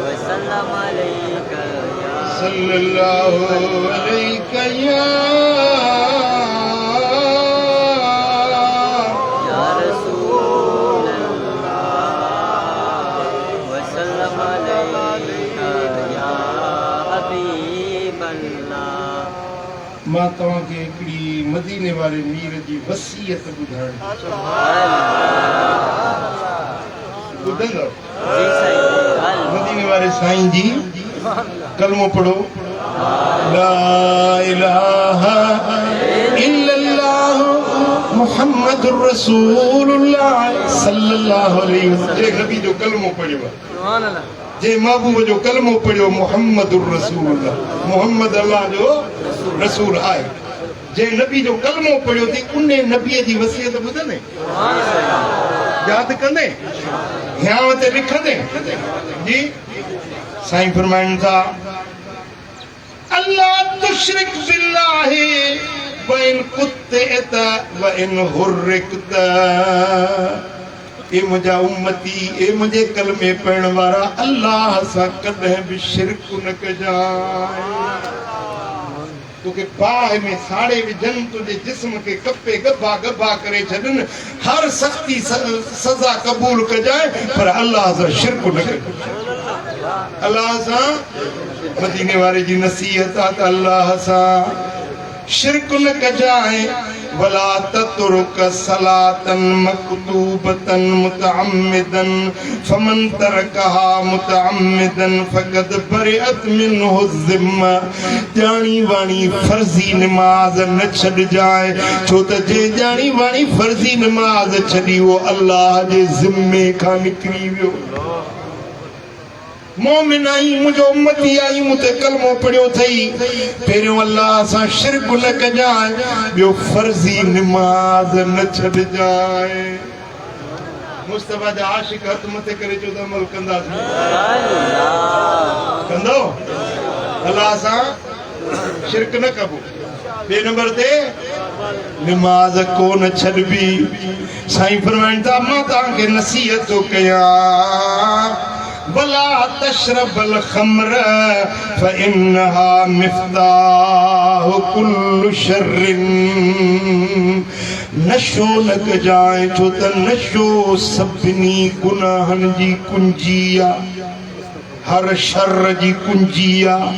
वसल्लम अलैका सल्लल्लाहु अलैहि या रसूल अल्लाह वसल्लम अलैका या हबीब अल्लाह। मां तव्हांखे हिकिड़ी मदीने वारे मीर जी वसीयत ॿुधाइण ॿुधंदव? मदीने वारे साईं जी कलमो पढ़ो, ला इलाहा इल्लल्लाह मुहम्मदुर रसूलुल्लाह सल्लल्लाहु अलैहि वसल्लम। जे नबी जो कलमो पढ़ियो, सुभान अल्लाह, जे महबूब जो कलमो पढ़ियो, मुहम्मदुर रसूलुल्लाह, मुहम्मद अल्लाह जो रसूल आहे। जे नबी जो कलमो पढ़ियो थी उन नबीअ जी वसीयत ॿुधंदे, यादि कंदे, हियांव ते लिखंदे जी। साईं फरमाइनि था, अल्लाह तुशरिक बिल्लाहि व इन कुत्तिअत व इन हुर्रिकत। ए मुंहिंजा उम्मती, ए मुंहिंजे कलमे पढ़ण वारा, अल्लाह सां कॾहिं बि शिरक न कजांइ। तोखे बाह में साड़े विझनि, तुंहिंजे जिस्म खे कपे गबा गबा करे छॾनि, हर सख्ती सज़ा क़बूल कजांइ, पर अल्लाह सां शिरक न कजांइ। अल्लाह सां, मदीने वारे जी नसीहत आहे त अल्लाह सां शिरक न कजांइ। वला ततरुक सलातन मकतूबतन मुतअम्मिदन फमन तरकहा मुतअम्मिदन फकद बरिअत मिनहु ज़िम्मा। जानी वाणी फर्जी नमाज न छॾजांइ, छो त जे जानी वाणी फर्जी नमाज छॾी वो अल्लाह जे ज़िम्मे खां निकिरी वियो। मोमिन आई, मुंहिंजो उम्मती आई, मूं ते कलमो पढ़ियो अथई, पहिरियों अल्लाह सां शिरक न कजांइ, ॿियो फर्ज़ी नमाज़ न छॾजांइ। मुस्तफा जा आशिक हथ मथे करे चओ त अमल कंदासीं, कंदो? अल्लाह सां शिरक न कबो। ॿिए नंबर ते नमाज़ कोन छॾबी। साईं फरमाइनि था, मां तव्हांखे नसीहत थो कयां, वला तशरबल खम्र फइन्नहा मिफ्ताह कुल्लु शर्रिन। नशो न कजांइ, छो त नशो सभिनी गुनाहनि जी कुंजी आहे, हर शर जी कुंजी आहे,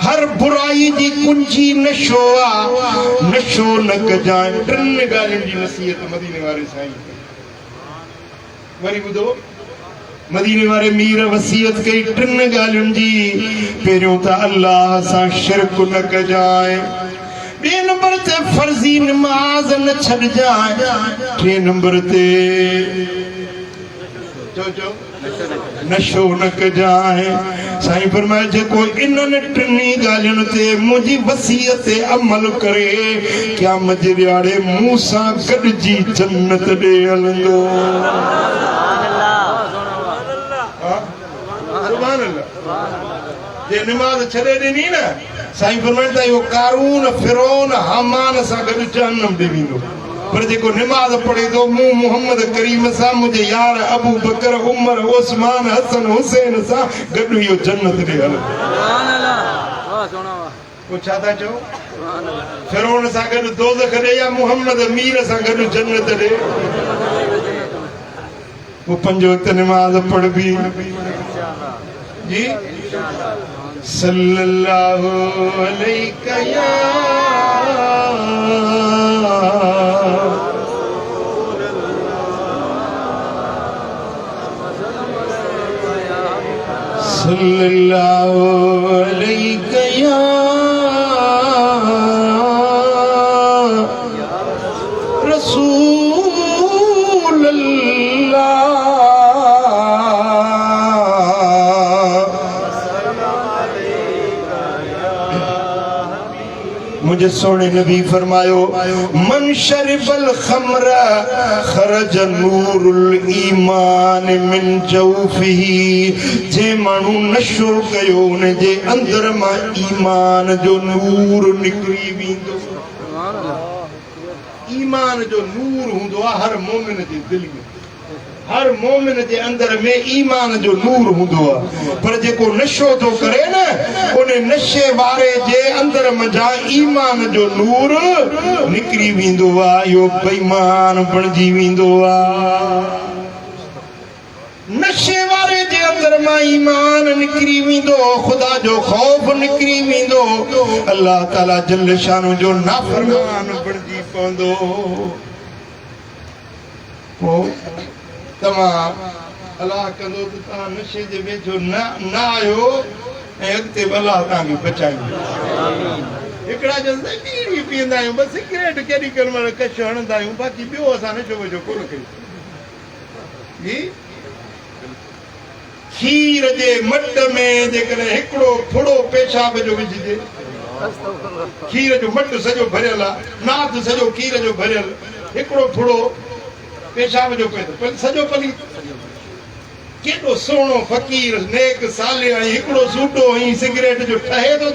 हर बुराई जी कुंजी नशो आहे। नशो न कजांइ। टिनि ॻाल्हियुनि जी नसीहत मदीने वारे साईं। वरी ॿुधो, मदीने वारे मीर वसीयत कई टिनि ॻाल्हियुनि जी। पहिरियों त अल्लाह सां शिरक न कजांइ, ॿिए नंबर ते फर्ज़ी नमाज़ न छॾजांइ, टे नंबर ते चो नशो न कजांइ। साईं फरमाए, जेको इन्हनि टिनि ॻाल्हियुनि ते मुंहिंजी वसीयत ते अमल करे, क़यामत जे ॾियारे मूं सां गॾिजी जन्नत ॾे हलंदो। सुभान अल्लाह। जे नमाज़ छॾे ॾिनी न, साईं फरमाइनि था, इहो कारून फिरौन हामान सां गॾु जहन्नम ॾे वेंदो। पर जेको नमाज़ पढ़े थो, मूं मोहम्मद करीम सां, मुंहिंजे यार अबू बकर, उमर, उस्मान, हसन, हुसैन सां गॾु इहो जन्नत ॾे हलंदो। पोइ छा था चओ? फिरौन सां गॾु दोज़ख ॾे या मोहम्मद मीर सां गॾु जन्नत ॾे? वो 5 वक्त नमाज पढ़बी जी। सल्लल्लाहु अलैहि या सल्लल्लाहु अलैहि या रसूल अल्लाह मुझे सोने नबी फरमायो मन शरिबल खमर खरज नूरुल ईमान मिन जौफिही जे मानू नशो कयो उन जे अंदर मां ईमान जो नूर निकरी वेंदो ईमान जो नूर हुंदो हर मोमिन जे दिल में हर मोमिन जे अंदर में ईमान जो नूर हुंदो पर जेको नशो तो करे न उन नशे वारे जे अंदर मजा ईमान जो नूर निकरी वेंदो यो बेईमान बणजी वेंदो नशे वारे जे अंदर मां ईमान निकरी वेंदो खुदा जो खौफ निकरी वेंदो अल्लाह ताला जल्ल शानो जो नाफरमान बणजी पवंदो तमा अल्लाह कंदो त ता नशे जे वेझो न आयो ऐं अॻिते अल्लाह तव्हांखे बचाईंदो हिकिड़ा जल्द बीड़ी पीअंदा आहियूं बसि सिगरेट केॾी केॾी महिल कश हणंदा आहियूं बाक़ी ॿियो असां नशो वशो कोन कयूं खीर जे मट में जेकॾहिं हिकिड़ो फुड़ो पेशाब जो विझिजे खीर जो मट सॼो भरियल आहे नाथ सॼो खीर जो भरियल हिकिड़ो फुड़ो पेशाब जो पियो सॼो पली केॾो सुहिणो फ़कीर नेक साले ऐं हिकिड़ो सूटो ऐं सिगरेट जो ठहे थो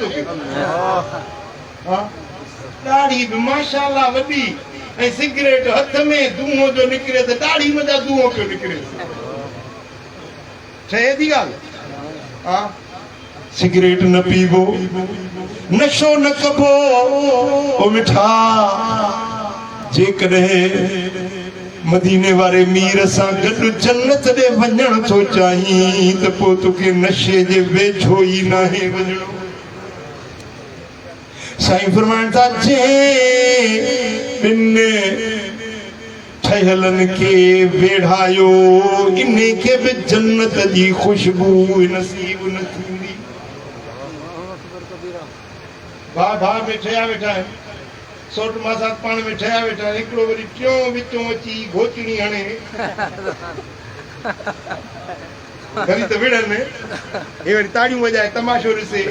ॾाढ़ी बि माशाअल्लाह वॾी ऐं सिगरेट हथ में धुओं जो निकिरे त ॾाढ़ी मज़ा धुओं पियो निकिरे ठहे थी ॻाल्हि सिगरेट न पीबो नशो न कबो ओ मिठा जेकॾहिं मदीने वारे मीर सां गॾु जन्नत ॾे वञण थो चाहीं त पोइ तोखे नशे जे वेझो ई नाहे वञणो साईं फरमाइनि था जे ॿिन ठहियलनि खे वेढ़ायो इन खे बि जन्नत जी ख़ुशबू नसीब न थींदी भाउ भाउ में ठहिया वेठा आहिनि सोट मासात पाण में ठहिया वेठा हिकिड़ो वरी टियों विचों अची घोचणी हणे घणी त विढ़नि हे वरी ताड़ियूं वॼाए तमाशो ॾिसे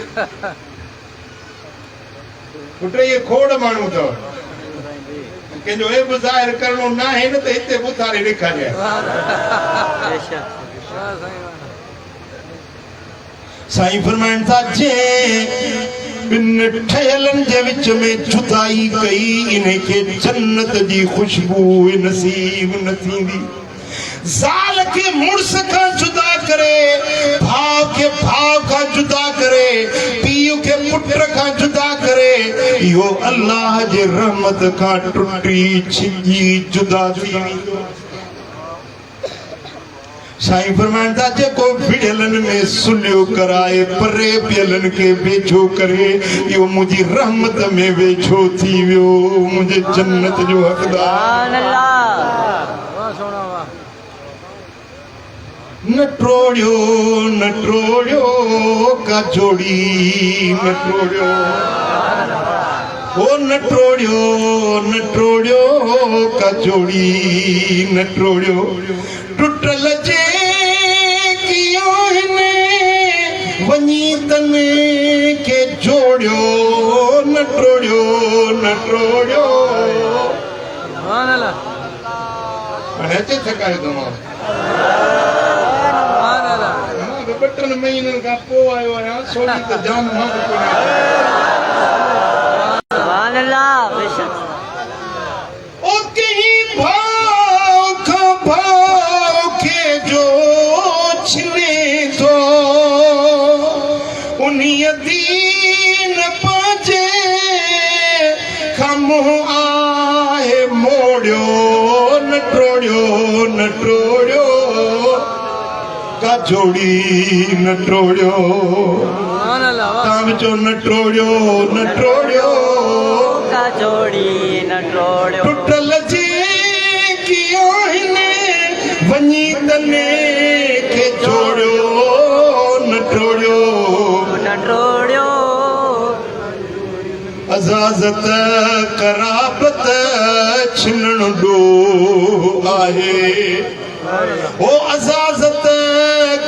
पुट इहे खोड़ माण्हू अथव कंहिंजो एब ज़ाहिर करणो न आहे न त हिते उथारे ॾेखारिया साईं फरमाइनि था जे ॿिन ठहियलनि जे विच में जुदाई कई इन खे जन्नत जी ख़ुशबू नसीब न थींदी ज़ाल खे मुड़ुस खां जुदा करे भाउ खे भाउ खां जुदा करे पीउ खे पुट खां जुदा करे इहो अल्लाह जे रहमत खां टुटी छिॼी जुदा थी वेंदो साईं फरमाइनि था जेको विढ़ियलनि में सुलियो कराए परे पियलनि खे वेझो करे इहो मुंहिंजी रहमत में वेझो थी वियो मुंहिंजे जन्नत जो हक़दार न टोड़ियो का जोड़ी न टोड़ियो ओ न टोड़ियो का जोड़ी न टोड़ियो टुटल जे कियो हिने वञी तने के जोड़ियो न टोड़ियो हाणे अचे थकायो तमामु मां 2 महीननि खां पोइ आयो आहियां सोनी त जाम मां ओ कहीं भाव खां भाव के जो छिने थो उन्हीं दीन पाजे खम आहे मोड़ियो न टोड़ियो का जोड़ी न टोड़ियो ताम जो न टोड़ियो का जोड़ी न टोड़ियो टुटल जे कियो हिने वञी तने के जोड़ियो न टोड़ियो अज़ाज़त कराबत छिनण ॾो आहे ओ अज़ाज़त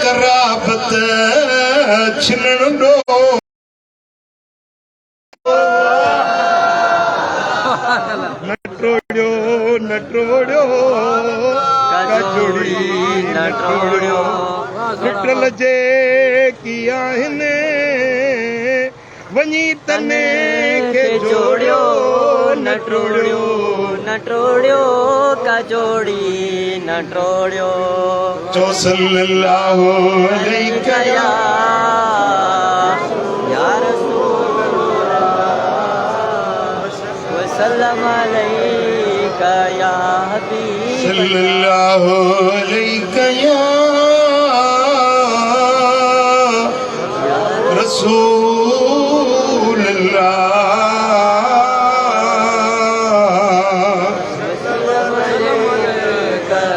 कराबत छिनण ॾो जोड़ियो टुटल जे की आहिनि वञी तने खे जोड़ियो न टोड़ियो न टोड़ियो का जोड़ी न टोड़ियो चो सल्लल्लाहु अलैहि या रसूल वसल्लम अलैका या हबीब सल्लल्लाहु अलैहि या रसूल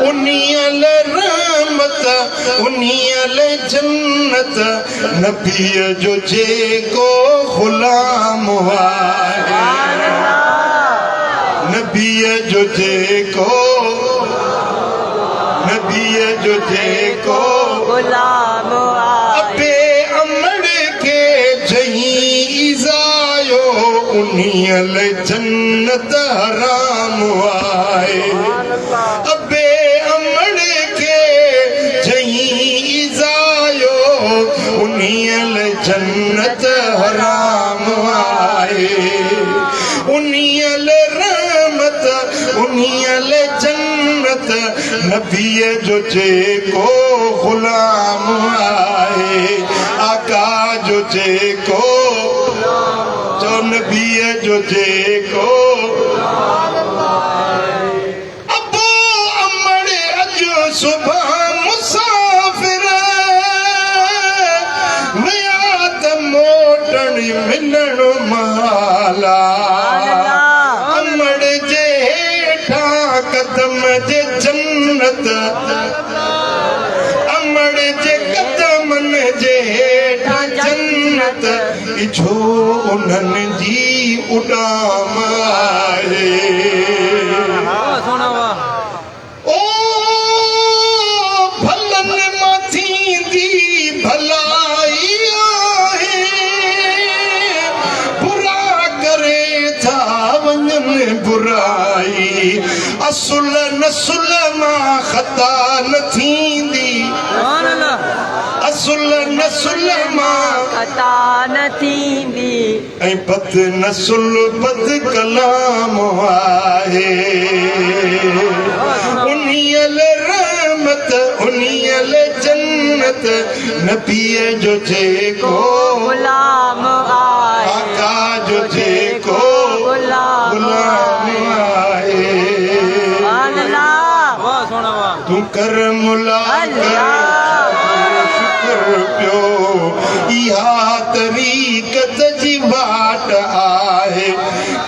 उन्नीअल रहमत उन्नीअल जन्नत नबीअ जो जेको ग़ुलाम आहे नबीअ जो जेको गुलाम अबे अमड़ के जही इज़ायो उन्नीअल जन्नत हराम आहे अबे अमड़ के जही इज़ायो उन्नीअल जन्नत हराम आहे उन्नीअल रहमत उन्नीअल जन्नत नबीअ जो जेको ग़ुलाम आहे आका जो जेको चो नबीअ जो जेको अबो अमड़ अॼु सुभां मुसाफ़िर विया त मोटण मिलण माला अमड़ जे हेठां कदम जे जन्नत अमड़ जे कदमन जे हेठां जन्नत इछो उन्हनि जी उॾाम आहे ओ भलनि मां थींदी भलाई आहे बुरा करे था वञनि बुराई असुल नसुल मां ख़ता न थींदी असुल नसुल मां ख़ता न थींदी ऐं बद नसुल बद कलाम आहे उन्नीअल रहमत उन्नीअल जन्नत नबीअ जो जेको गुलाम आहे आका जो जेको गुलाम आहे तूं कर शुक्र पियो इहा तरीक़त जी वाट आहे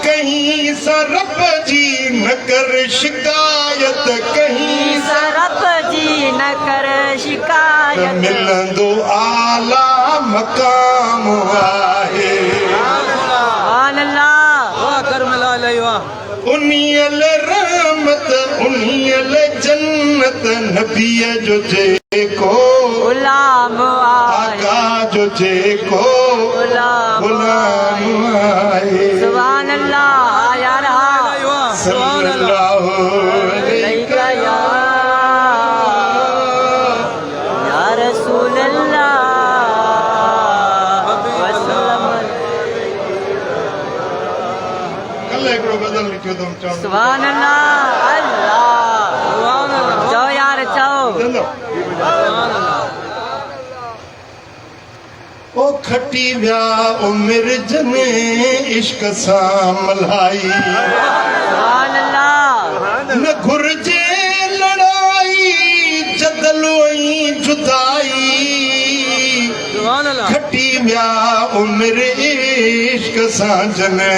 कहीं सां रब जी न कर शिकायत कहीं सां रब जी न कर शिकायत मिलंदो आला मक़ाम आहे उन्नीअल रहमत उन्नीअल जन्नत नबीअ जो जेको गुलाम आहे आका जो जेको गुलाम आहे सुभान अल्लाह या रहा सल्लल्लाहु अलैहि या रसूल अल्लाह कल हिकिड़ो गज़ल लिखियो तो चवंदो सुभान अल्लाह अल्लाह चओ यार चओ ओ खटी विया उमिर जने इश्क सां मलाई सुभान अल्लाह न घुर्जे लड़ाई जदल ऐं जुदाई खटी विया उमिर इश्क सां जने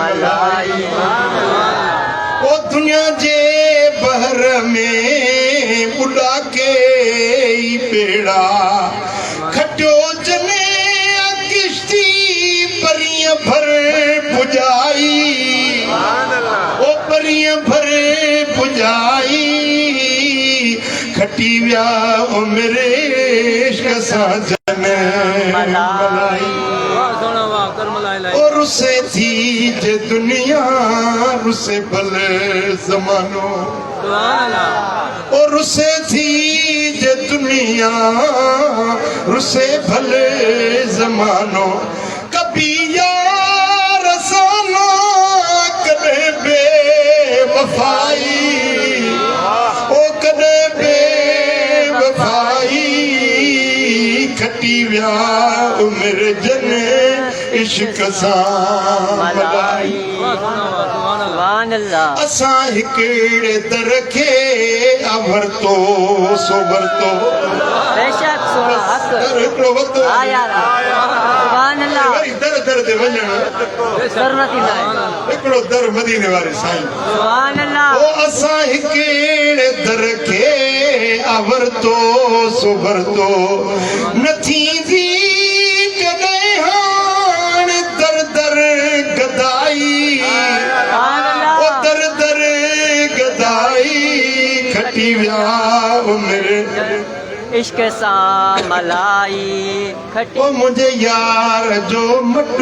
मलाई ओ दुनिया जे बहर में उड़ा के ई बेड़ा खटियो जने किश्ती परियां भर पुजाई ओ परियां भर पुजाई खटी विया उमिर इश्क सां जने मलाई और उसे थी जे दुनिया रुसे भले जमानो और उसे थी जे दुनिया रुसे भले ज़मानो कभी यार साना कदे बेवफाई ओ कदे बेवफाई खटी विया मेरे जने इश्क सां मलाई सुभान अल्लाह असां हिकिड़े दर खे वरितो सो वरितो बेशक सोना हक दर हिकिड़ो वरितो हा यार सुभान अल्लाह वरी दर दर ते वञण सर न थींदा आहिनि हिकिड़ो दर मदीने वारे साईं सुभान अल्लाह ओ असां हिकिड़े दर खे वरितो सो वरितो न थींदी कॾहिं हाणे दर दर गदाई सुभान ओ अल्लाह दर दर गदाई खटी विया मेरे इश्क सां मलाई खटी ओ मुंहिंजे यार जो मट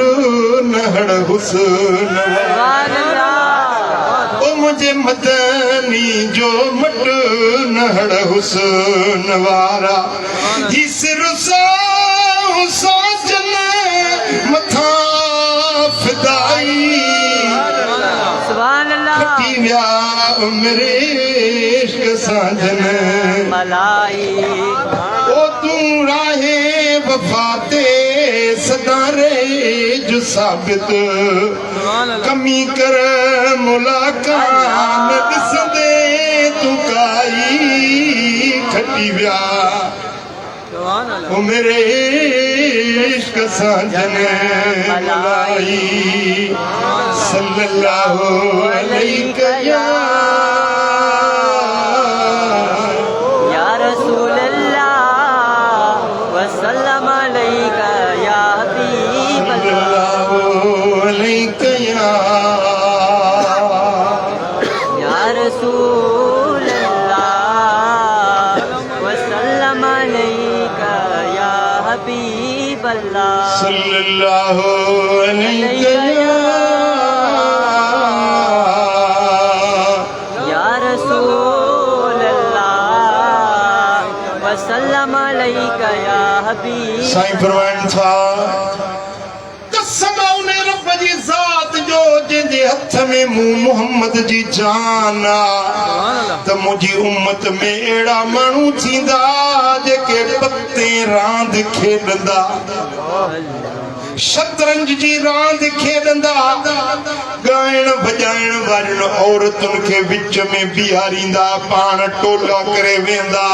नहड़ हुस्न सुभान अल्लाह ओ मुंहिंजे मदनी जो मट नहड़ हुस्न वारा जिस रुसा साजन मथा फिदाई सुभान अल्लाह खटी विया मेरे इश्क साजन मलाई ओ तू राहे वफाते सदारे जो साबित कमी कर मुलाकात ॾिसंदे तू काई खटी विया ओ मेरे इश्क साजन मलाई सल्लल्लाहु अलैहि या रसूल अल्लाह वसल्लम अलैका या हबीब अल्लाह या रसूल अल्लाह वसल्लम अलैका या हबीब अल्लाह सल्लल्लाहु अलैहि या रसूल अल्लाह वसल्लम अलैका या हबीब साईं फरमाइनि था कसम उन रब जी ज़ात जो जंहिंजे हथ में मूं मुहम्मद जी जान आ त मुंहिंजी उम्मत में अहिड़ा माण्हू थींदा जेके पते रांदि खेॾंदा शतरंज जी रांदि खेॾंदा ॻाइण बजाइण वारियुनि औरतुनि खे विच में बीहारींदा पाण टोला करे वेंदा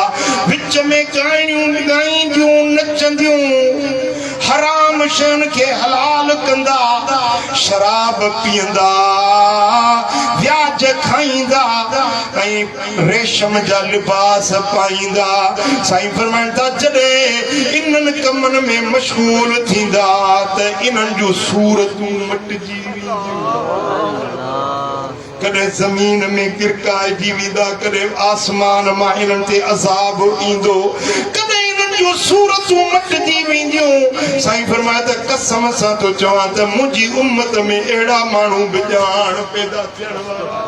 विच में ॻाइणियूं ॻाईंदियूं नचंदियूं हराम शयुनि खे हलाल कंदा शराब पीअंदा व्याज खाईंदा ऐं रेशम जा लिबास पाईंदा साईं फरमाइनि था जॾहिं इन्हनि कमनि में मशगूल थींदा त इन्हनि जूं सूरतूं मटिजी कॾहिं ज़मीन में किरकाइजी वेंदा कॾहिं आसमान मां इन्हनि ते अज़ाब ईंदो कॾहिं इन्हनि जूं सूरतूं मटिजी वेंदियूं साईं फरमाए त कसम सां थो चवां त मुंहिंजी उम्मत में अहिड़ा माण्हू बि ॼाण पैदा थियण वारा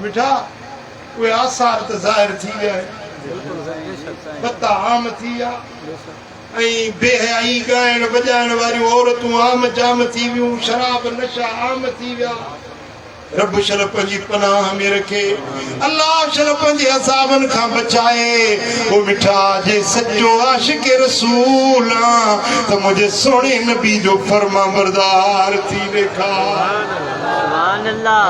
बेटा उहे आसार त ज़ाहिर थी विया पता आम थी विया ऐं बेहयाई ॻाइण वॼाइण वारियूं औरतूं आम जाम थी वियूं शराब नशा आम थी विया रब शल पंहिंजी पनाह में रखे अल्लाह शल पंहिंजे अज़ाबनि खां बचाए ओ मिठा जे सचो आशिक रसूल त मुंहिंजे सोणे नबी जो फर्मा बरदार थी ॾेखार सुभान अल्लाह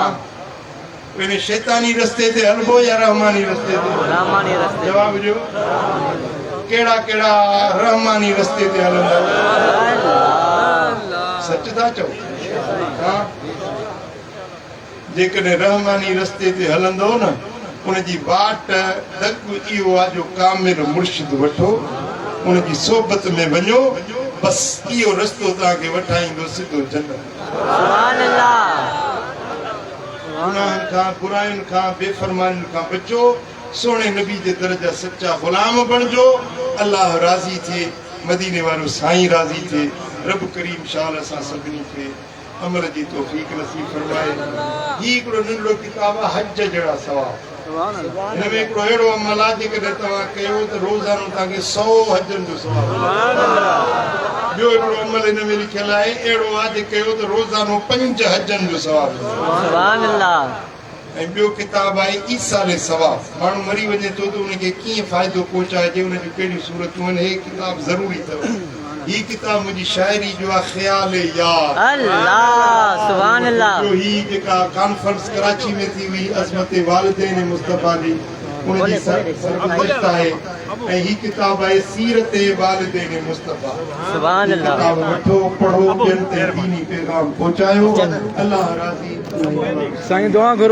इन शैतानी रस्ते ते हलबो या रहमानी रस्ते ते रहमानी रस्ते जवाब ॾियो कहिड़ा कहिड़ा रहमानी रस्ते ते हलंदा सच था चओ हा जेकॾहिं रहमानी रस्ते ते हलंदो न उनजी बाट दग इहो आहे जो कामिल मुर्शिद वठो उनजी सोबत में वञो बस इहो रस्तो तव्हांखे वठाईंदो सिधो जन्नत सुभान अल्लाह गुनाहनि खां बुराइयुनि खां बेफ़रमानियुनि खां बचो सोणे नबी जे दर जा सच्चा ग़ुलाम बणिजो अल्लाह राज़ी थिए मदीने वारो साईं राज़ी थिए रब करीम शाल असां सभिनी खे अमल जी तौफ़ीक़ नसीब फरमाए ही हिकिड़ो नंढड़ो किताब आहे हज जहिड़ा सवाब हिन में हिकिड़ो अहिड़ो अमल आहे जेकॾहिं तव्हां कयो त रोज़ानो तव्हांखे 100 हजनि जो सवाबु। ॿियो हिकिड़ो अमल हिन में लिखियल आहे अहिड़ो आहे जे कयो त रोज़ानो 5 हजनि जो सवाबु। सुभान अल्लाह। ऐं ॿियो किताब आहे ईसाले सवाब। माण्हू मरी वञे थो त उनखे कीअं फ़ाइदो पहुचाइजे, उनजूं कहिड़ियूं सूरतूं आहिनि, हे किताब ज़रूरी अथव। ही किताब मुंहिंजी शाइरी जो आहे ख़्याल यार अल्लाह सुभान अल्लाह। जो ही जेका कॉन्फ्रेंस कराची में थी हुई अज़मत वालिदैन मुस्तफ़ा जी उनजी सरगुज़श्त आहे। ऐं ही किताब आहे सीरत वालिदैन मुस्तफ़ा। सुभान अल्लाह। किताब वठो, पढ़ो, ॿियनि ते दीनी पैगाम पहुचायो। अल्लाह राज़ी। साईं दुआ घुरो।